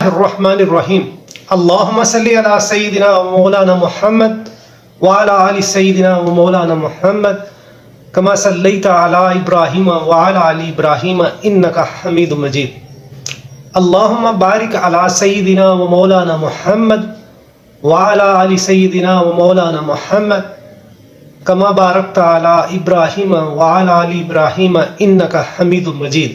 बिस्मिल्लाहिर्रहमानिर्रहीम। अल्लाहुम्मा सल्ली अला सय्यिदिना व मौलाना मुहम्मद व अला आलि सय्यिदिना व मौलाना मुहम्मद कमा सल्लैता अला इब्राहीम व अला आलि इब्राहीम इन्नका हमीदुम मजीद। अल्लाहुम्मा बारिक अला सय्यिदिना व मौलाना मुहम्मद व अला आलि सय्यिदिना व मौलाना मुहम्मद कमा बारकता अला इब्राहीम व अला आलि इब्राहीम इन्नका हमीदुम मजीद।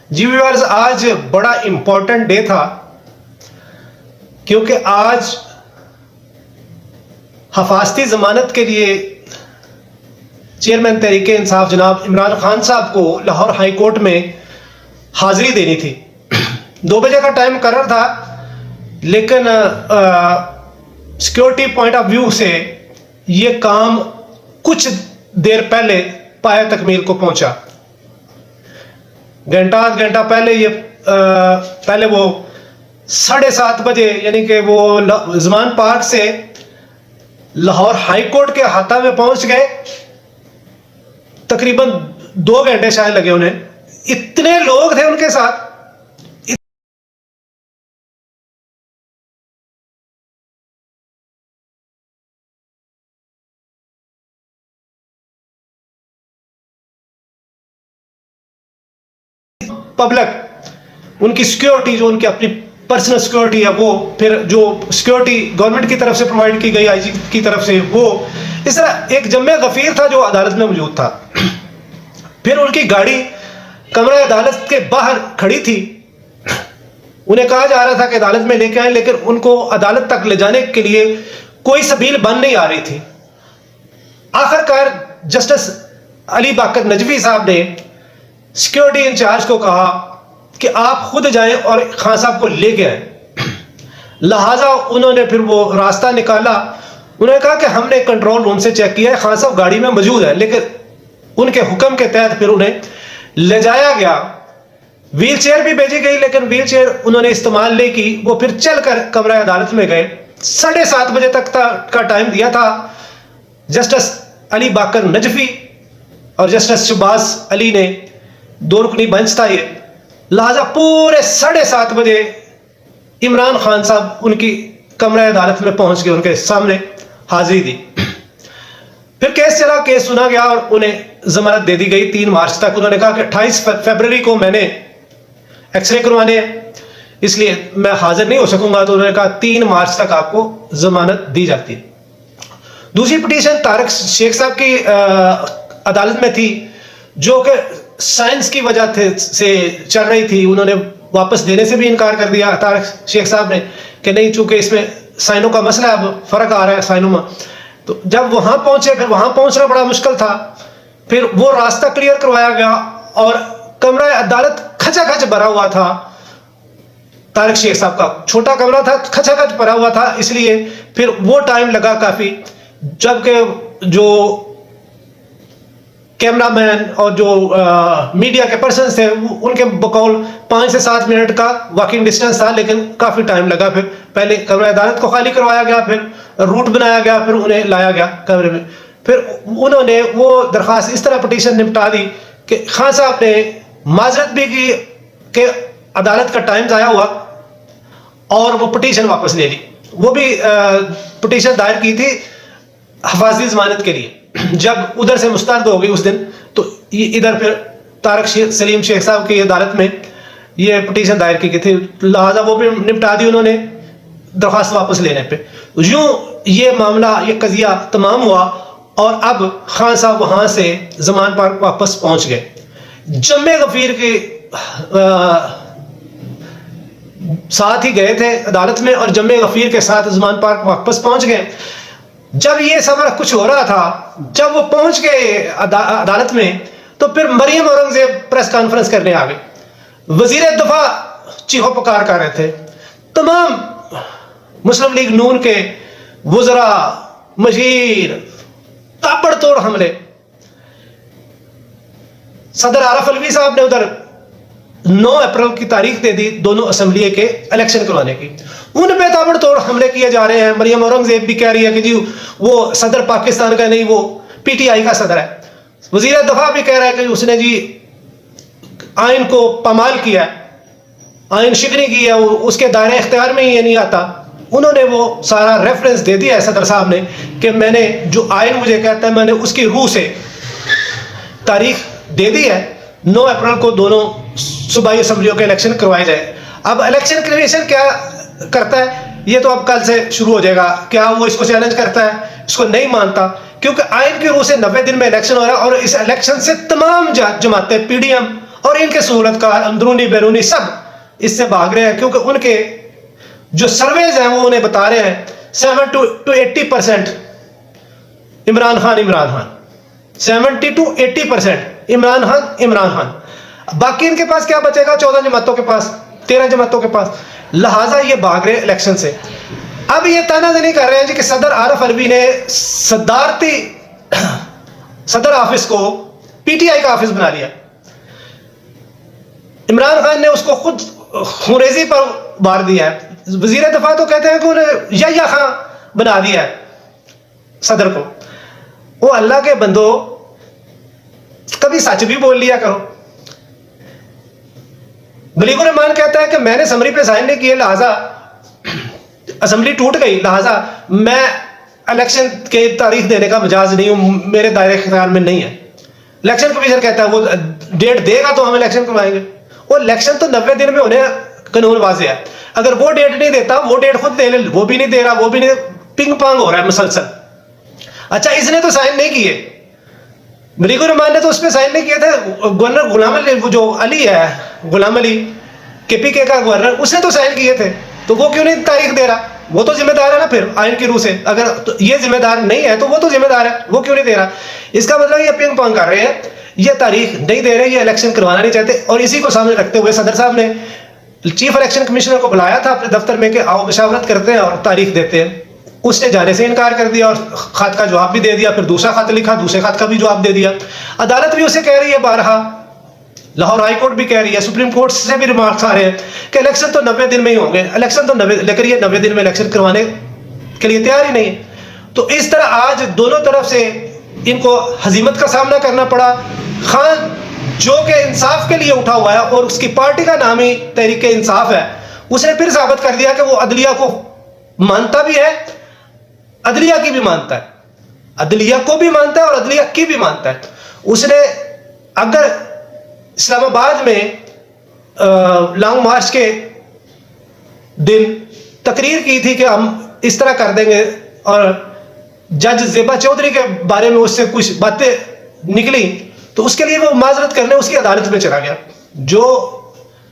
जी व्यूअर्स, आज बड़ा इम्पोर्टेंट डे था क्योंकि आज हफाजती ज़मानत के लिए चेयरमैन तहरीके इंसाफ जनाब इमरान खान साहब को लाहौर हाई कोर्ट में हाजिरी देनी थी। 2 बजे का टाइम मुकर्रर था, लेकिन सिक्योरिटी पॉइंट ऑफ व्यू से ये काम कुछ देर पहले पाया तकमील को पहुंचा। आध घंटा पहले ये पहले वो 7:30 बजे यानी कि वो ज़मान पार्क से लाहौर हाई कोर्ट के अहाता में पहुंच गए। तकरीबन 2 घंटे शायद लगे उन्हें, इतने लोग थे उनके साथ। पब्लिक उनकी सिक्योरिटी, जो उनकी अपनी पर्सनल सिक्योरिटी है, वो फिर जो सिक्योरिटी गवर्नमेंट की तरफ से प्रोवाइड की गई आईजी की तरफ से, वो इस तरह एक जम्मे गफीर था जो अदालत में मौजूद था। फिर उनकी गाड़ी कमरा अदालत के बाहर खड़ी थी। उन्हें कहा जा रहा था कि अदालत में लेके आए, लेकिन उनको अदालत तक ले जाने के लिए कोई सबील बन नहीं आ रही थी। आखिरकार जस्टिस अली बाकर नजवी साहब ने सिक्योरिटी इंचार्ज को कहा कि आप खुद जाएं और खान साहब को लेके आए। लिहाजा उन्होंने फिर वो रास्ता निकाला। उन्होंने कहा कि हमने कंट्रोल रूम से चेक किया है, खान साहब गाड़ी में मौजूद है, लेकिन उनके हुक्म के तहत फिर उन्हें ले जाया गया। व्हील चेयर भी भेजी गई, लेकिन व्हील चेयर उन्होंने इस्तेमाल नहीं की। वो फिर चलकर कमरा अदालत में गए। 7:30 बजे तक का टाइम दिया था। जस्टिस अली बाकर नजफी और जस्टिस शहबाज अली ने 2 रुकनी बेंच था ये। लिहाजा पूरे 7:30 बजे इमरान खान साहब उनकी कमरा अदालत में पहुंच गए, उनके सामने हाजिरी दी। फिर केस चला, केस सुना गया और उन्हें जमानत दे दी गई 3 मार्च तक। उन्होंने कहा कि 28 फरवरी को मैंने एक्सरे करवाने हैं, इसलिए मैं हाजिर नहीं हो सकूंगा। तो उन्होंने कहा 3 मार्च तक आपको जमानत दी जाती है। दूसरी पिटीशन तारिक शेख साहब की अदालत में थी, जो कि साइंस की वजह से चल रही थी। उन्होंने वापस देने से भी इनकार कर दिया तारिक शेख साहब ने कि नहीं, चूंकि इसमें साइनों का मसला है, अब फर्क आ रहा है साइनों में। तो जब वहां पहुंचे, फिर वहां पहुंचना बड़ा मुश्किल था। फिर वो रास्ता क्लियर करवाया गया और कमरा अदालत खचाखच भरा हुआ था। तारिक शेख साहब का छोटा कमरा था, खचाखच भरा हुआ था, इसलिए फिर वो टाइम लगा काफी। जबकि जो कैमरामैन और जो मीडिया के पर्सन थे, उनके बकौल 5 से 7 मिनट का वॉकिंग डिस्टेंस था, लेकिन काफी टाइम लगा। फिर पहले कमरा अदालत को खाली करवाया गया, फिर रूट बनाया गया, फिर उन्हें लाया गया कमरे में। फिर उन्होंने वो दरखास्त इस तरह पिटीशन निपटा दी कि खान साहब ने माजरत भी की कि अदालत का टाइम ज़ाया हुआ, और वो पिटीशन वापस ले ली। वो भी पिटीशन दायर की थी हफाजती ज़मानत के लिए। जब उधर से मुस्तरद हो गई उस दिन, तो इधर फिर तारिक सलीम शेख साहब की अदालत में ये पिटीशन दायर की गई थी। लिहाजा वो भी निपटा दी उन्होंने दरख्वास्त वापस लेने पे। यूं ये मामला, ये कजिया तमाम हुआ और अब खान साहब वहां से ज़मान पार्क वापस पहुंच गए। जम्मे गफीर के साथ ही गए थे अदालत में, और जम्मे गफीर के साथ ज़मान पार्क वापस पहुंच गए। जब ये सब कुछ हो रहा था, जब वो पहुंच गए अदालत में, तो फिर मरियम औरंगजेब प्रेस कॉन्फ्रेंस करने आ गए। वजीर दफा चीखो पुकार कर रहे थे। तमाम मुस्लिम लीग नून के वज़रा, मशीर, ताबड़तोड़ हमले। सदर आरफ अलवी साहब ने उधर 9 अप्रैल की तारीख दे दी दोनों असम्बली के इलेक्शन करवाने की। उन पे ताबड़तोड़ हमले किए जा रहे हैं। मरियम औरंगजेब भी कह रही है कि जी वो सदर पाकिस्तान का नहीं, वो पीटीआई का सदर है। वजीर दफा भी कह रहा है कि उसने जी आइन को पामाल किया है। आइन शिकनी की है, उसके दायरे इख्तियार में ही ये नहीं आता। उन्होंने वो सारा रेफरेंस दे दिया है सदर साहब ने कि मैंने जो आइन मुझे कहता है मैंने उसकी रूह से तारीख दे दी है, 9 अप्रैल को दोनों सूबाई असम्बलियों के इलेक्शन करवाए जाए। अब इलेक्शन कमीशन क्या करता है ये तो अब कल से शुरू हो जाएगा। क्या वो इसको चैलेंज करता है? इसको नहीं मानता, क्योंकि आइन की रूह से 90 दिन में इलेक्शन हो रहा है और इस इलेक्शन से तमाम जमातें, पीडीएम और इनके सहूलतकार अंदरूनी बैरूनी सब इससे भाग रहे हैं, क्योंकि उनके जो सर्वेज हैं वो उन्हें बता रहे हैं 70 to 80% इमरान खान 70 to 80% इमरान खान। बाकी इनके पास क्या बचेगा? 14 जमातों के पास, 13 जमातों के पास। लिहाजा ये भाग रहे इलेक्शन से। अब ये तानाज़नी कर रहे हैं जी कि सदर आरिफ अलवी ने सदारती सदर ऑफिस को पीटीआई का ऑफिस बना लिया। इमरान खान ने उसको खुद खुरेजी पर मार दिया है। वजीर दफा तो कहते हैं कि उन्हें या खां बना दिया है सदर को। वो अल्लाह के बंदो, कभी सच भी बोल लिया करो। बलीगुर रहमान कहता है कि मैंने समरी पे साइन नहीं किए, लिहाजा असम्बली टूट गई, लिहाजा मैं इलेक्शन के तारीख देने का मजाज नहीं हूं, मेरे दायरे ख्याल में नहीं है। इलेक्शन कमीशन कहता है वो डेट देगा तो हम इलेक्शन करवाएंगे। वो इलेक्शन तो 90 दिन में होने कानून वाज़ेह है। अगर वो डेट नहीं देता, वो डेट खुद दे ले, वो भी नहीं दे रहा, वो भी नहीं, पिंग पांग हो रहा है मुसलसल। अच्छा, इसने तो साइन नहीं किए, बलीगुर रहमान ने तो उस पर साइन नहीं किए थे। गवर्नर गुलाम अली, वो जो अली है, गुलाम अली केपीके का गवर्नर, उसने तो साइन किए थे, तो वो क्यों नहीं तारीख दे रहा? वो तो जिम्मेदार है ना फिर आइन की रूह से। अगर तो ये जिम्मेदार नहीं है तो वो तो जिम्मेदार है, वो क्यों नहीं दे रहा? इसका मतलब ये पिंग पांग कर रहे हैं, ये तारीख नहीं दे रहे, ये इलेक्शन करवाना नहीं चाहते। और इसी को सामने रखते हुए सदर साहब ने चीफ इलेक्शन कमिश्नर को बुलाया था अपने दफ्तर में कि आओ मशावरत करते हैं और तारीख देते हैं। उसने जाने से इनकार कर दिया और खत का जवाब भी दे दिया, फिर दूसरा खत लिखा, दूसरे खत का भी जवाब दे दिया। अदालत भी उसे कह रही है, बारहा लाहौर हाई कोर्ट भी कह रही है, सुप्रीम कोर्ट से भी रिमार्क्स आ रहे हैं कि इलेक्शन तो 90 दिन में ही होंगे, इलेक्शन तो 90, लेकिन ये 90 दिन में इलेक्शन करवाने के लिए तैयार ही नहीं है। तो इस तरह आज दोनों तरफ से इनको हजीमत का सामना करना पड़ा। खान जो कि इंसाफ के लिए उठा हुआ है और उसकी पार्टी का नाम ही तहरीक इंसाफ है, उसने फिर साबित कर दिया कि वो अदलिया को मानता भी है, अदलिया की भी मानता है, अदलिया को भी मानता है और अदलिया की भी मानता है। उसने अगर इस्लामाबाद में लॉन्ग मार्च के दिन तकरीर की थी कि हम इस तरह कर देंगे और जज ज़ेबा चौधरी के बारे में उससे कुछ बातें निकली, तो उसके लिए वो माजरत करने उसकी अदालत में चला गया। जो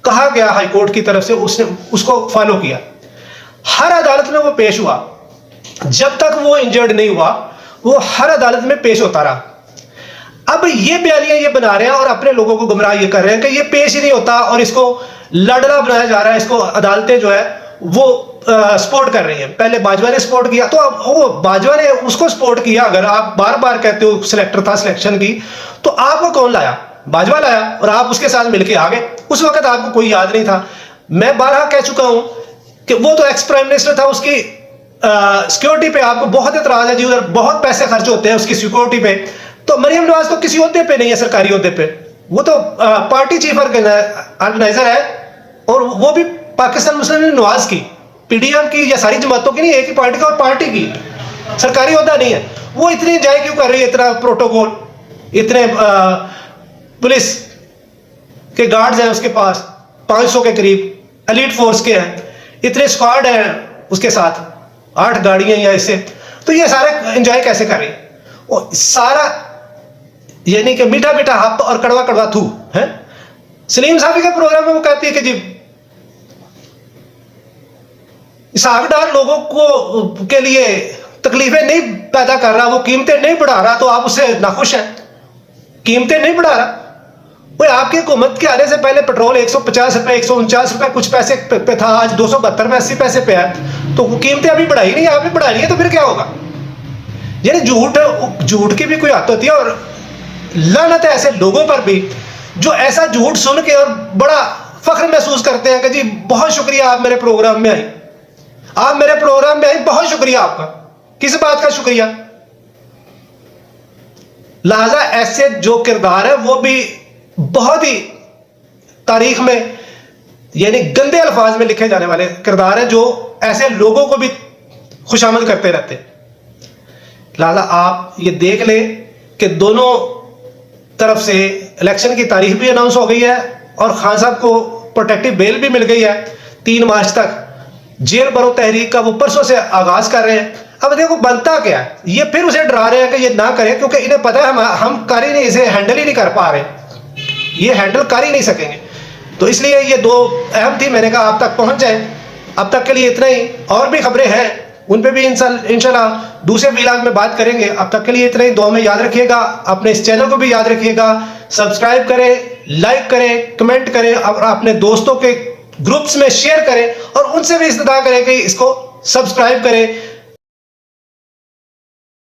कहा गया हाई कोर्ट की तरफ से उसने उसको फॉलो किया। हर अदालत में वो पेश हुआ, जब तक वो इंजर्ड नहीं हुआ वो हर अदालत में पेश होता रहा। अब ये बयानियां ये बना रहे हैं और अपने लोगों को गुमराह ये कर रहे हैं कि ये पेश ही नहीं होता और इसको लड़ना बनाया जा रहा है, इसको अदालतें जो है वो सपोर्ट कर रही हैं। पहले बाजवा ने सपोर्ट किया, तो अब वो बाजवा ने उसको सपोर्ट किया। अगर आप बार बार कहते हो सिलेक्टर था सिलेक्शन की, तो आपको कौन लाया? बाजवा लाया और आप उसके साथ मिलकर आ गए। उस वक्त आपको कोई याद नहीं था। मैं बारहा कह चुका हूं कि वो तो एक्स प्राइम मिनिस्टर था, उसकी सिक्योरिटी पे आपको बहुत एतराज है जी, उधर बहुत पैसे खर्च होते हैं उसकी सिक्योरिटी पे। तो मरियम नवाज तो किसी ओहदे पे नहीं है, सरकारी ओहदे पे, वो तो पार्टी चीफ ऑर्गेनाइजर है और वो भी पाकिस्तान मुस्लिम लीग नवाज की, पीडीएम की या सारी जमातों की नहीं, एक ही पार्टी का और पार्टी की, सरकारी ओहदा नहीं है। वो इतनी जाए क्यों कर रही है? इतना प्रोटोकॉल, इतने पुलिस के गार्ड्स हैं उसके पास, 500 के करीब एलीट फोर्स के हैं, इतने स्क्वाड हैं उसके साथ, 8 गाड़ियां या इससे। तो ये सारे एंजॉय कैसे कर रही है? और सारा यानी कि मीठा मीठा हप और कड़वा कड़वा थू है। सलीम साहब के प्रोग्राम में वो कहती है कि जी इसहाकडार लोगों को के लिए तकलीफें नहीं पैदा कर रहा, वो कीमतें नहीं बढ़ा रहा, तो आप उससे नाखुश हैं? कीमतें नहीं बढ़ा रहा। वो आपकी हुकूमत के आने से पहले पेट्रोल 150 रुपए, 149 रुपए कुछ पैसे पे था, आज 272 में 80 पैसे पे है। तो कीमतें अभी बढ़ाई नहीं, आपने बढ़ाई है, तो फिर क्या होगा? यानी झूठ की भी कोई आदत होती है। और लानत है ऐसे लोगों पर भी जो ऐसा झूठ सुन के और बड़ा फख्र महसूस करते हैं कि जी बहुत शुक्रिया आप मेरे प्रोग्राम में आई, आप मेरे प्रोग्राम में आई, बहुत शुक्रिया आपका। किस बात का शुक्रिया? लिहाजा ऐसे जो किरदार है वो भी बहुत ही तारीख में यानी गंदे अल्फाज में लिखे जाने वाले किरदार हैं जो ऐसे लोगों को भी खुशामद करते रहते हैं। लिहाजा आप ये देख ले कि दोनों तरफ से इलेक्शन की तारीख भी अनाउंस हो गई है और खान साहब को प्रोटेक्टिव बेल भी मिल गई है 3 मार्च तक। जेल भरो तहरीक का वो परसों से आगाज कर रहे हैं। अब देखो बनता क्या है, ये फिर उसे डरा रहे हैं कि ये ना करें क्योंकि इन्हें पता है हम कर ही नहीं, इसे हैंडल ही नहीं कर पा रहे, ये हैंडल कर ही नहीं सकेंगे। तो इसलिए ये 2 अहम थी, मैंने कहा आप तक पहुंच जाए। अब तक के लिए इतना ही, और भी खबरें हैं उन पे भी इंशाल्लाह दूसरे व्लॉग में बात करेंगे। अब तक के लिए इतना ही, दुआ में याद रखिएगा, अपने इस चैनल को भी याद रखिएगा, सब्सक्राइब करें, लाइक करें, कमेंट करें और अपने दोस्तों के ग्रुप्स में शेयर करें और उनसे भी इस्तदा करें कि इसको सब्सक्राइब करें